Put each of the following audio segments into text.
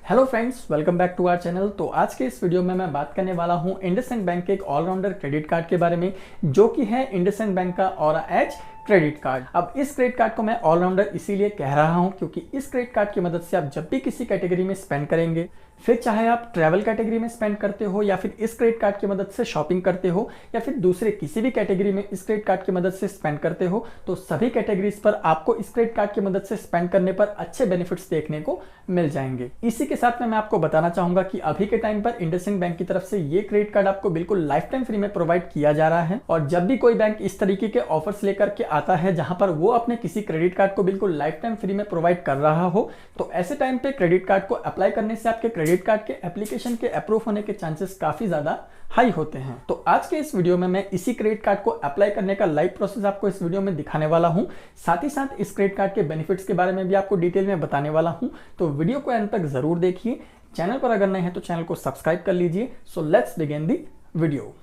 Hello friends, welcome back to our channel. तो आज के इस वीडियो में मैं बात करने वाला हूं इंडसइंड बैंक के एक ऑलराउंडर क्रेडिट कार्ड के बारे में, जो कि है इंडसइंड बैंक का ऑरा एज क्रेडिट कार्ड। अब इस क्रेडिट कार्ड को मैं ऑलराउंडर इसीलिए कह रहा हूं क्योंकि इस क्रेडिट कार्ड की मदद से आप जब भी किसी कैटेगरी में स्पेंड करेंगे, फिर चाहे आप ट्रैवल कैटेगरी में स्पेंड करते हो या फिर इस क्रेडिट कार्ड की मदद से शॉपिंग करते हो या फिर दूसरे किसी भी कैटेगरी में इस क्रेडिट कार्ड की मदद से स्पेंड करते हो, तो सभी कैटेगरीज पर आपको इस क्रेडिट कार्ड की मदद से स्पेंड करने पर अच्छे बेनिफिट्स देखने को मिल जाएंगे। इसी के साथ में मैं आपको बताना चाहूंगा कि अभी के टाइम पर इंडसइंड बैंक की तरफ से ये क्रेडिट कार्ड आपको बिल्कुल लाइफ टाइम फ्री में प्रोवाइड किया जा रहा है। और जब भी कोई बैंक इस तरीके के ऑफर्स लेकर के आता है जहां पर वो अपने किसी क्रेडिट कार्ड को बिल्कुल लाइफ टाइम फ्री में प्रोवाइड कर रहा हो, तो ऐसे टाइम पे क्रेडिट कार्ड को अप्लाई करने से आपके क्रेडिट कार्ड के एप्लीकेशन के अप्रूव होने के चांसेस काफी ज्यादा हाई होते हैं। तो आज के इस वीडियो में मैं इसी क्रेडिट कार्ड को अप्लाई करने का लाइव प्रोसेस आपको इस वीडियो में दिखाने वाला हूं। साथ ही साथ इस क्रेडिट कार्ड के बेनिफिट्स के बारे में भी आपको डिटेल में बताने वाला हूं। तो वीडियो को अंत तक जरूर देखिए। चैनल पर अगर नए हैं तो चैनल को सब्सक्राइब कर लीजिए। So let's begin the video.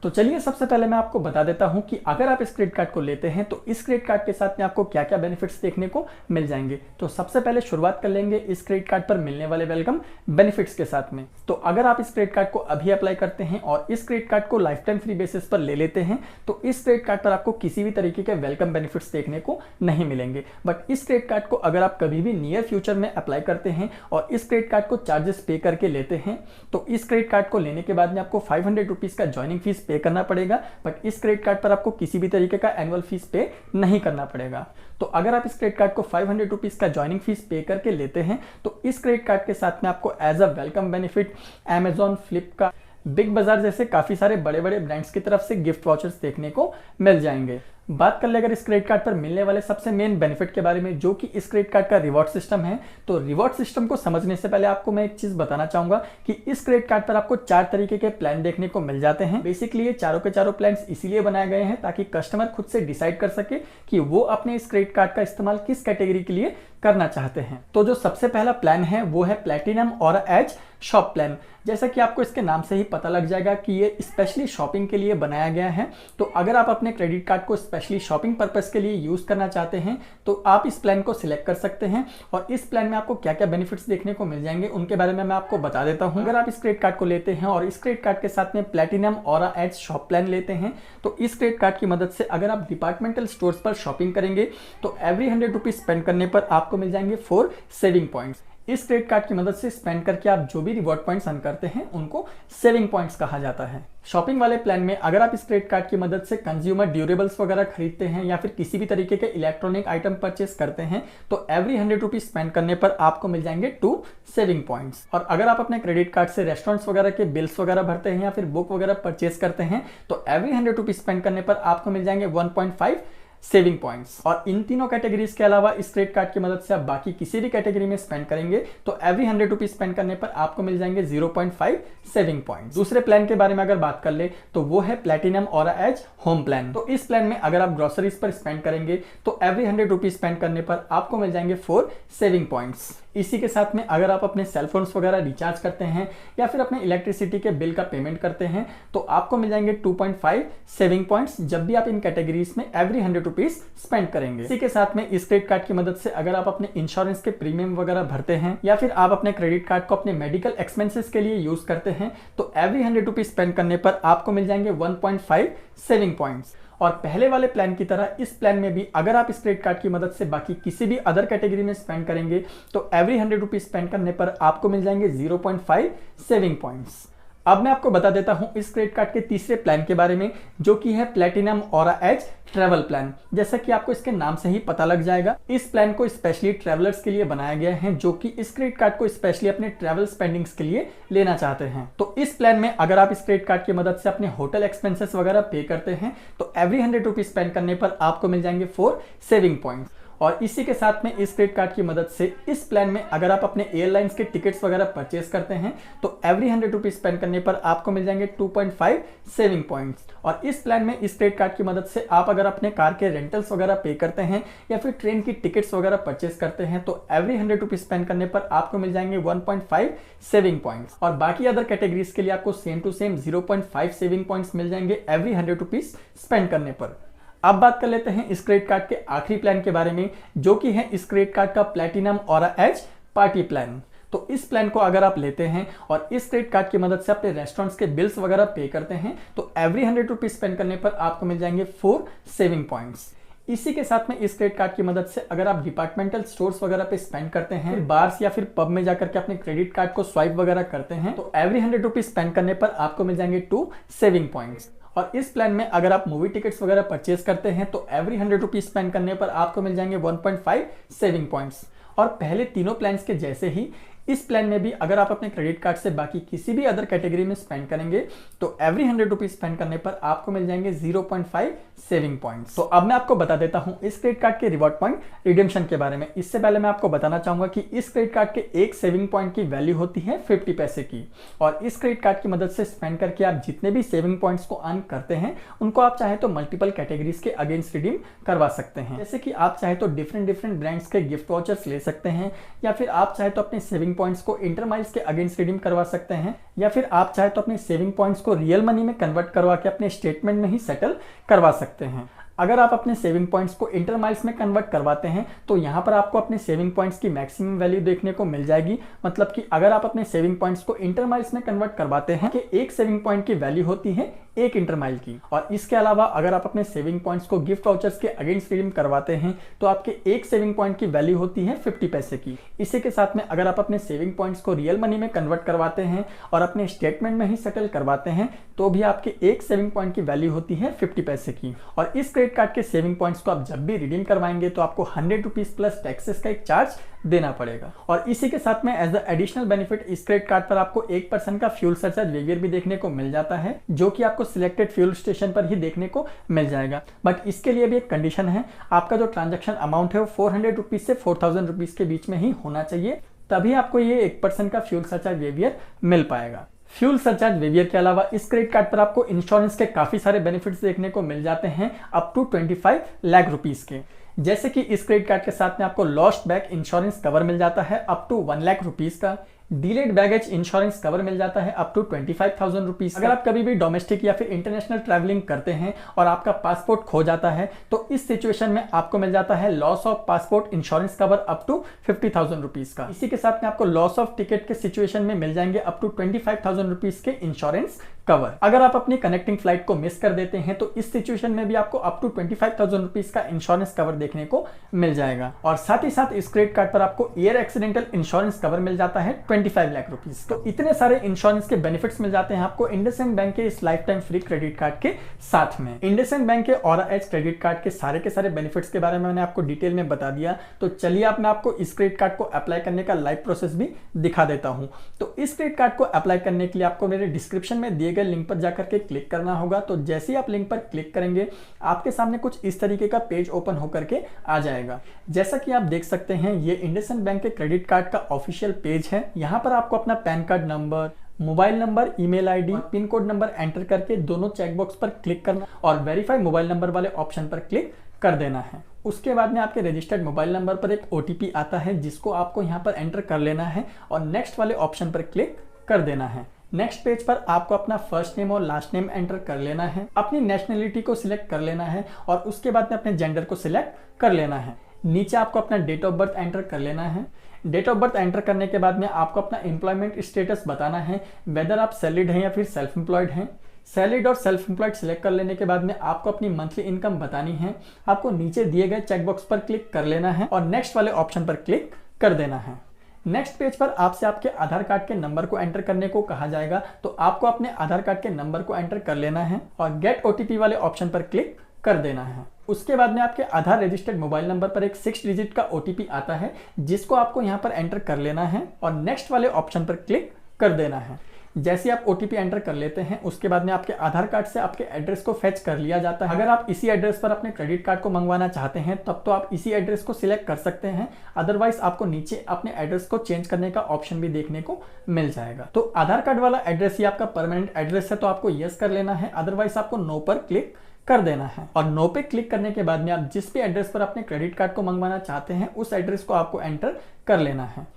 तो चलिए सबसे पहले मैं आपको बता देता हूं कि अगर आप इस क्रेडिट कार्ड को लेते हैं तो इस क्रेडिट कार्ड के साथ में आपको क्या क्या बेनिफिट्स देखने को मिल जाएंगे। तो सबसे पहले शुरुआत कर लेंगे इस क्रेडिट कार्ड पर मिलने वाले वेलकम बेनिफिट्स के साथ में। तो अगर आप इस क्रेडिट कार्ड को अभी अप्लाई करते हैं और इस क्रेडिट कार्ड को लाइफ टाइम फ्री बेसिस पर ले लेते हैं, तो इस क्रेडिट कार्ड पर आपको किसी भी तरीके के वेलकम बेनिफिट्स देखने को नहीं मिलेंगे। बट इस क्रेडिट कार्ड को अगर आप कभी भी नियर फ्यूचर में अप्लाई करते हैं और इस क्रेडिट कार्ड को चार्जेस पे करके लेते हैं, तो इस क्रेडिट कार्ड को लेने के बाद में आपको 500 रुपीज का ज्वाइनिंग फीस पे करना पड़ेगा। बट इस क्रेडिट कार्ड पर आपको किसी भी तरीके का एनुअल फीस पे नहीं करना पड़ेगा। तो अगर आप इस क्रेडिट कार्ड को 500 रुपीज का ज्वाइनिंग फीस पे करके लेते हैं, तो इस क्रेडिट कार्ड के साथ में आपको as a welcome benefit Amazon, Flipkart, Big Bazaar जैसे काफी सारे बड़े बड़े ब्रांड्स की तरफ से गिफ्ट वाउचर्स देखने को मिल जाएंगे। बात कर ले अगर इस क्रेडिट कार्ड पर मिलने वाले सबसे मेन बेनिफिट के बारे में, जो कि इस क्रेडिट कार्ड का रिवॉर्ड सिस्टम है, तो रिवॉर्ड सिस्टम को समझने से पहले आपको मैं एक चीज बताना चाहूंगा कि इस क्रेडिट कार्ड पर आपको 4 तरीके के प्लान देखने को मिल जाते हैं। बेसिकली ये चारों के चारों प्लान इसीलिए बनाए गए हैं ताकि कस्टमर खुद से डिसाइड कर सके कि वो अपने इस क्रेडिट कार्ड का इस्तेमाल किस कैटेगरी के लिए करना चाहते हैं। तो जो सबसे पहला प्लान है वो है platinum aura edge shop plan. जैसा कि आपको इसके नाम से ही पता लग जाएगा कि ये स्पेशली शॉपिंग के लिए बनाया गया है। तो अगर आप अपने क्रेडिट कार्ड को स्पेशली शॉपिंग पर्पस के लिए यूज करना चाहते हैं तो आप इस प्लान को सिलेक्ट कर सकते हैं। और इस प्लान में आपको क्या क्या बेनिफिट्स देखने को मिल जाएंगे उनके बारे में मैं आपको बता देता हूं। अगर आप इस क्रेडिट कार्ड को लेते हैं और इस क्रेडिट कार्ड के साथ में platinum aura edge shop plan लेते हैं, तो इस क्रेडिट कार्ड की मदद से अगर आप डिपार्टमेंटल स्टोर्स पर शॉपिंग करेंगे तो एवरी 100 रुपीज स्पेंड करने पर आपको मिल जाएंगे 4 सेविंग पॉइंट्स। इस क्रेडिट कार्ड की मदद से स्पेंड करके आप जो भी रिवॉर्ड पॉइंट्स अर्न करते हैं उनको सेविंग पॉइंट्स कहा जाता है। शॉपिंग वाले प्लान में अगर आप इस क्रेडिट कार्ड की मदद से कंज्यूमर ड्यूरेबल्स वगैरह खरीदते हैं या फिर किसी भी तरीके के इलेक्ट्रॉनिक आइटम परचेस करते हैं, तो एवरी 100 रुपीज स्पेंड करने पर आपको मिल जाएंगे 2 सेविंग पॉइंट्स। और अगर आप अपने क्रेडिट कार्ड से रेस्टोरेंट्स वगैरह के बिल्स वगैरह भरते हैं या फिर बुक वगैरह परचेस करते हैं, तो एवरी 100 रुपीज स्पेंड करने पर आपको मिल जाएंगे 1.5 सेविंग पॉइंट्स। और इन तीनों कैटेगरीज के अलावा इस क्रेडिट कार्ड की मदद से आप बाकी किसी भी कैटेगरी में स्पेंड करेंगे तो एवरी 100 रुपीज स्पेंड करने पर आपको मिल जाएंगे 0.5 सेविंग पॉइंट्स। दूसरे प्लान के बारे में अगर बात कर ले तो वो है platinum aura age home plan. तो इस प्लान में अगर आप ग्रोसरीज पर स्पेंड करेंगे तो एवरी 100 रुपीज स्पेंड करने पर आपको मिल जाएंगे 4 सेविंग पॉइंट्स। इसी के साथ में अगर आप अपने सेलफोन्स वगैरह रिचार्ज करते हैं या फिर अपने इलेक्ट्रिसिटी के बिल का पेमेंट करते हैं, तो आपको मिल जाएंगे 2.5 सेविंग पॉइंट्स जब भी आप इन कैटेगरीज में एवरी 100 रुपीज स्पेंड करेंगे। इसी के साथ में इस क्रेडिट कार्ड की मदद से अगर आप अपने इंश्योरेंस के प्रीमियम वगैरह भरते हैं या फिर आप अपने क्रेडिट कार्ड को अपने मेडिकल एक्सपेंसेस के लिए यूज करते हैं, तो एवरी 100 रुपीज स्पेंड करने पर आपको मिल जाएंगे 1.5 सेविंग पॉइंट्स। और पहले वाले प्लान की तरह इस प्लान में भी अगर आप इस क्रेडिट कार्ड की मदद से बाकी किसी भी अदर कैटेगरी में स्पेंड करेंगे तो एवरी 100 रुपीज स्पेंड करने पर आपको मिल जाएंगे 0.5 सेविंग पॉइंट्स। अब मैं आपको बता देता हूं इस क्रेडिट कार्ड के तीसरे प्लान के बारे में, जो कि है platinum aura edge travel plan. जैसा कि आपको इसके नाम से ही पता लग जाएगा, इस प्लान को स्पेशली ट्रैवलर्स के लिए बनाया गया है जो कि इस क्रेडिट कार्ड को स्पेशली अपने ट्रैवल स्पेंडिंग्स के लिए लेना चाहते हैं। तो इस प्लान में अगर आप इस क्रेडिट कार्ड की मदद से अपने होटल एक्सपेंसेस वगैरह पे करते हैं तो एवरी 100 रुपीज स्पेंड करने पर आपको मिल जाएंगे 4 सेविंग पॉइंट्स। और इसी के साथ में इस क्रेडिट कार्ड की मदद से इस प्लान में अगर आप अपने एयरलाइंस के टिकट्स वगैरह परचेस करते हैं तो एवरी 100 रुपीज स्पेंड करने पर आपको मिल जाएंगे 2.5 सेविंग पॉइंट्स। और इस प्लान में इस क्रेडिट कार्ड की मदद से आप अगर अपने कार के रेंटल्स वगैरह पे करते हैं या फिर ट्रेन की टिकट्स वगैरह परचेस करते हैं तो एवरी 100 रुपीज स्पेंड करने पर आपको मिल जाएंगे 1.5 सेविंग पॉइंट्स। और बाकी अदर कैटेगरीज के लिए आपको same to same 0.5 saving points मिल जाएंगे एवरी 100 रुपीज स्पेंड करने पर। अब बात कर लेते हैं इस क्रेडिट कार्ड के आखिरी प्लान के बारे में, जो कि है इस क्रेडिट कार्ड का platinum aura edge party plan. तो इस प्लान को अगर आप लेते हैं और इस क्रेडिट कार्ड की मदद से अपने रेस्टोरेंट्स के बिल्स वगैरह पे करते हैं तो एवरी 100 रुपीज स्पेंड करने पर आपको मिल जाएंगे 4 सेविंग पॉइंट्स। इसी के साथ में इस क्रेडिट कार्ड की मदद से अगर आप डिपार्टमेंटल स्टोर्स वगैरह पे स्पेंड करते हैं, बार्स या फिर पब में जाकर के अपने क्रेडिट कार्ड को स्वाइप वगैरह करते हैं तो एवरी 100 रुपीज स्पेंड करने पर आपको मिल जाएंगे 2 सेविंग पॉइंट्स। और इस प्लान में अगर आप मूवी टिकट्स वगैरह परचेज करते हैं तो एवरी 100 रुपीज स्पेंड करने पर आपको मिल जाएंगे 1.5 सेविंग पॉइंट्स। और पहले तीनों प्लान्स के जैसे ही इस प्लान में भी अगर आप अपने क्रेडिट कार्ड से बाकी किसी भी अदर कैटेगरी में स्पेंड करेंगे तो एवरी 100 रुपीज स्पेंड करने पर आपको मिल जाएंगे 0.5 सेविंग पॉइंट्स। तो अब मैं आपको बता देता हूं इस क्रेडिट कार्ड के रिवॉर्ड पॉइंट रिडेम्पशन के बारे में। इससे पहले मैं आपको बताना चाहूंगा कि इस क्रेडिट कार्ड के एक सेविंग पॉइंट की वैल्यू होती है 50 पैसे की, और इस क्रेडिट कार्ड की मदद से स्पेंड करके आप जितने भी सेविंग पॉइंट्स को अर्न करते हैं उनको आप चाहे तो मल्टीपल कैटेगरीज के अगेंस्ट रिडीम करवा सकते हैं। जैसे कि आप चाहे तो डिफरेंट ब्रांड्स के गिफ्ट वाउचर्स ले सकते हैं, या फिर आप चाहे तो अपने सेविंग पॉइंट्स को इंटरमाइल्स के अगेंस्ट रिडीम करवा सकते हैं, या फिर आप चाहे तो अपने सेविंग पॉइंट्स को रियल मनी में कन्वर्ट करवा के अपने स्टेटमेंट में ही सेटल करवा सकते हैं। अगर आप अपने सेविंग पॉइंट्स को इंटरमाइल्स में कन्वर्ट करवाते हैं तो यहाँ पर आपको अपने सेविंग पॉइंट्स की मैक्सिमम वैल्यू देखने को मिल जाएगी। मतलब कि अगर आप अपने सेविंग पॉइंट्स को इंटरमाइल्स में कन्वर्ट करवाते हैं कि एक सेविंग पॉइंट की वैल्यू होती है 1 इंटरमाइल की। और इसके अलावा अगर आप अपने सेविंग पॉइंट्स को गिफ्ट वाउचर्स के अगेंस्ट रिडीम करवाते हैं तो आपके एक सेविंग पॉइंट की वैल्यू होती है 50 पैसे की। इसी के साथ में अगर आप अपने सेविंग पॉइंट्स को रियल मनी में कन्वर्ट करवाते हैं और अपने स्टेटमेंट में ही सेटल करवाते हैं तो भी आपके एक सेविंग पॉइंट की वैल्यू होती है 50 पैसे की। और इस क्रेडिट कार्ड के सेविंग पॉइंट्स को आप जब भी रिडीम करवाएंगे तो आपको 100 रुपीज प्लस टैक्सेस का एक चार्ज देना पड़ेगा। और इसी के साथ में एज द एडिशनल बेनिफिट इस क्रेडिट कार्ड पर आपको 1% का फ्यूल सरचार्ज वेवियर भी देखने को मिल जाता है, जो कि आपको सिलेक्टेड फ्यूल स्टेशन पर ही देखने को मिल जाएगा। बट इसके लिए भी एक कंडीशन है, आपका जो ट्रांजैक्शन अमाउंट है वो 400 रुपीज से 4000 रुपीज के बीच में ही होना चाहिए, तभी आपको ये 1% का फ्यूल सरचार्ज वेवियर मिल पाएगा। फ्यूल सरचार्ज वेवियर के अलावा इस क्रेडिट कार्ड पर आपको इंश्योरेंस के काफी सारे बेनिफिट्स देखने को मिल जाते हैं अप टू 25 लाख रुपीज के। जैसे कि इस क्रेडिट कार्ड के साथ में आपको लॉस्ट बैग इंश्योरेंस कवर मिल जाता है अप टू 1 लाख रुपीज का, डिलेड बैगेज इंश्योरेंस कवर मिल जाता है अप टू 25,000 रुपीज। अगर आप कभी भी डोमेस्टिक या फिर इंटरनेशनल ट्रैवलिंग करते हैं और आपका पासपोर्ट खो जाता है तो इस सिचुएशन में आपको मिल जाता है loss of passport insurance cover up to 50,000 rupees का। इसी के साथ में आपको लॉस ऑफ टिकट के सिचुएशन में मिल जाएंगे अप टू 25,000 रुपीज के इंश्योरेंस कवर। अगर आप अपनी कनेक्टिंग फ्लाइट को मिस कर देते हैं तो इस सिचुएशन में भी आपको अप टू 25,000 रुपीज का इंश्योरेंस कवर देखने को मिल जाएगा। और साथ ही साथ इस क्रेडिट कार्ड पर आपको एयर एक्सीडेंटल इंश्योरेंस कवर मिल जाता है 25 लाख रुपीज। तो इतने सारे इंश्योरेंस के बेनिफिट्स मिल जाते हैं आपको इंडसइंड बैंक के इस life time free credit card के साथ में। इंडसइंड बैंक के ऑरा एज क्रेडिट कार्ड के सारे बेनिफिट्स के बारे में मैंने आपको डिटेल में बता दिया। तो चलिए अब मैं आपको इस क्रेडिट कार्ड को अप्लाई करने का लाइव प्रोसेस भी दिखा देता हूं। तो इस क्रेडिट कार्ड को अप्लाई करने के लिए आपको मेरे डिस्क्रिप्शन में दिए गए लिंक पर जाकर के क्लिक करना होगा। तो जैसे ही आप लिंक पर क्लिक करेंगे आपके सामने कुछ इस तरीके का पेज ओपन होकर के आ जाएगा। जैसा कि आप देख सकते हैं ये इंडसइंड बैंक के क्रेडिट कार्ड का ऑफिशियल पेज है। यहाँ पर आपको अपना pan card number, mobile number, email ID, pin code number enter करके दोनों चेकबॉक्स पर क्लिक करना और वेरीफाई मोबाइल नंबर वाले ऑप्शन पर क्लिक कर देना है। उसके बाद में आपके रजिस्टर्ड मोबाइल नंबर पर एक OTP आता है जिसको आपको यहाँ पर एंटर कर लेना है और नेक्स्ट वाले ऑप्शन पर क्लिक कर देना है। नेक्स्ट पेज पर आपको अपना फर्स्ट नेम और लास्ट नेम एंटर कर लेना है, अपनी नेशनलिटी को सिलेक्ट कर लेना है और उसके बाद में अपने जेंडर को सिलेक्ट कर लेना है। नीचे आपको अपना डेट ऑफ बर्थ एंटर कर लेना है। डेट ऑफ बर्थ एंटर करने के बाद में आपको अपना एम्प्लॉयमेंट स्टेटस बताना है, वेदर आप सैलरीड हैं या फिर सेल्फ एम्प्लॉयड हैं। सैलरीड और सेल्फ एम्प्लॉयड सिलेक्ट कर लेने के बाद में आपको अपनी मंथली इनकम बतानी है। आपको नीचे दिए गए चेकबॉक्स पर क्लिक कर लेना है और नेक्स्ट वाले ऑप्शन पर क्लिक कर देना है। नेक्स्ट पेज पर आपसे आपके आधार कार्ड के नंबर को एंटर करने को कहा जाएगा, तो आपको अपने आधार कार्ड के नंबर को एंटर कर लेना है और गेट OTP वाले ऑप्शन पर क्लिक कर देना है। उसके बाद में आपके आधार रजिस्टर्ड मोबाइल नंबर पर एक 6 डिजिट का OTP आता है जिसको आपको यहाँ पर एंटर कर लेना है और नेक्स्ट वाले ऑप्शन पर क्लिक कर देना है। जैसे आप OTP एंटर कर लेते हैं उसके बाद में आपके आधार कार्ड से आपके एड्रेस को फेच कर लिया जाता है। अगर आप इसी एड्रेस पर अपने क्रेडिट कार्ड को मंगवाना चाहते हैं तब तो आप इसी एड्रेस को सिलेक्ट कर सकते हैं, अदरवाइज आपको नीचे अपने एड्रेस को चेंज करने का ऑप्शन भी देखने को मिल जाएगा। तो आधार कार्ड वाला एड्रेस ही आपका परमानेंट एड्रेस है तो आपको यस कर लेना है, अदरवाइज आपको नो पर क्लिक कर देना है। और नो पे क्लिक करने के बाद में आप जिस भी एड्रेस पर अपने क्रेडिट कार्ड को मंगवाना चाहते हैं उस एड्रेस को आपको एंटर कर लेना है।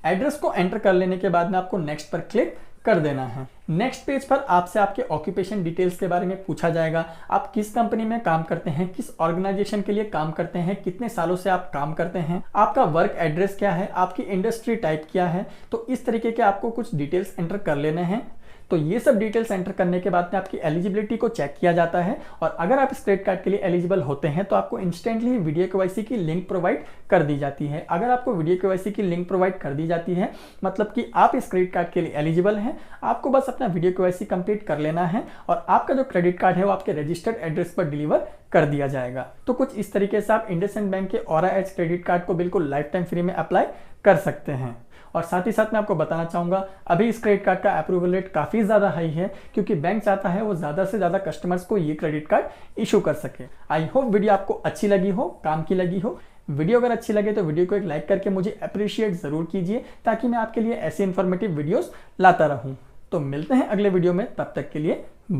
एड्रेस को एंटर कर लेने के बाद में आपको नेक्स्ट पर क्लिक कर देना है। नेक्स्ट पेज पर आपसे आपके ऑक्यूपेशन डिटेल्स के बारे में पूछा जाएगा। आप किस कंपनी में काम करते हैं, किस ऑर्गेनाइजेशन के लिए काम करते हैं, कितने सालों से आप काम करते हैं, आपका वर्क एड्रेस क्या है, आपकी इंडस्ट्री टाइप क्या है। तो इस तरीके के आपको कुछ डिटेल्स एंटर कर लेने हैं। तो ये सब डिटेल्स एंटर करने के बाद में आपकी एलिजिबिलिटी को चेक किया जाता है और अगर आप इस क्रेडिट कार्ड के लिए एलिजिबल होते हैं तो आपको इंस्टेंटली वीडियो केवाईसी की लिंक प्रोवाइड कर दी जाती है। अगर आपको वीडियो केवाईसी की लिंक प्रोवाइड कर दी जाती है मतलब कि आप इस क्रेडिट कार्ड के लिए एलिजिबल हैं। आपको बस अपना वीडियो केवाईसी कंप्लीट कर लेना है और आपका जो क्रेडिट कार्ड है वो आपके रजिस्टर्ड एड्रेस पर डिलीवर कर दिया जाएगा। तो कुछ इस तरीके से आप इंडसइंड बैंक के ऑरा एज क्रेडिट कार्ड को बिल्कुल लाइफ टाइम फ्री में अप्लाई कर सकते हैं। और साथ ही साथ मैं आपको बताना चाहूंगा अभी इस क्रेडिट कार्ड का अप्रूवल रेट काफी ज्यादा हाई है क्योंकि बैंक चाहता है वो ज्यादा से ज्यादा कस्टमर्स को ये क्रेडिट कार्ड इशू कर सके। आई होप वीडियो आपको अच्छी लगी हो, काम की लगी हो। वीडियो अगर अच्छी लगे तो वीडियो को एक लाइक करके मुझे अप्रिशिएट जरूर कीजिए ताकि मैं आपके लिए ऐसे इन्फॉर्मेटिव वीडियोस लाता रहूं। तो मिलते हैं अगले वीडियो में, तब तक के लिए बाय।